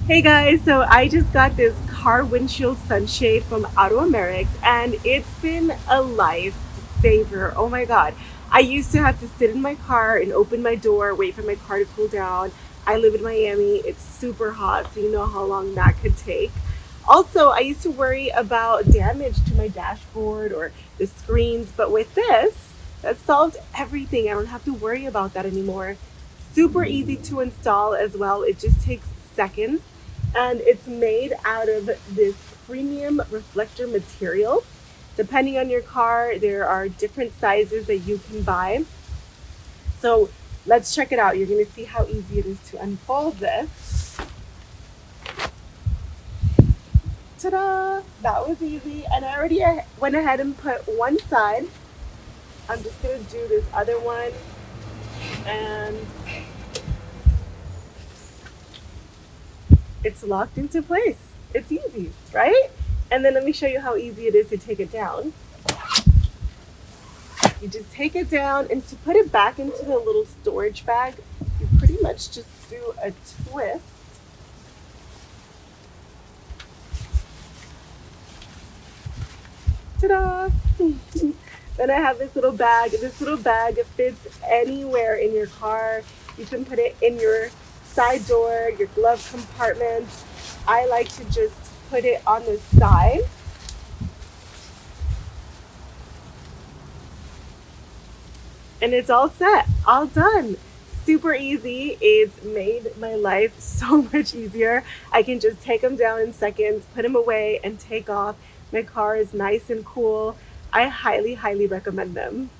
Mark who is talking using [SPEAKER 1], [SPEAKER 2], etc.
[SPEAKER 1] Hey guys, so I just got this car windshield sunshade from Autoamerics and it's been a lifesaver. Oh my god. I used to have to sit in my car and open my door, wait for my car to cool down. I live in Miami. It's super hot, so you know how long that could take. Also, I used to worry about damage to my dashboard or the screens, but with this, that solved everything. I don't have to worry about that anymore. Super easy to install as well. It just takes seconds and it's made out of this premium reflector material. Depending on your car, there are different sizes that you can buy. So let's check it out. You're going to see how easy it is to unfold this. Ta-da! That was easy. And I already went ahead and put one side. I'm just going to do this other one. And it's locked into place. It's easy, right? And then let me show you how easy it is to take it down. You just take it down, and to put it back into the little storage bag, you pretty much just do a twist. Ta-da! Then I have this little bag. This little bag fits anywhere in your car. You can put it in your side door, your glove compartment. I like to just put it on the side. And it's all set, all done. Super easy. It's made my life so much easier. I can just take them down in seconds, put them away, and take off. My car is nice and cool. I highly, highly recommend them.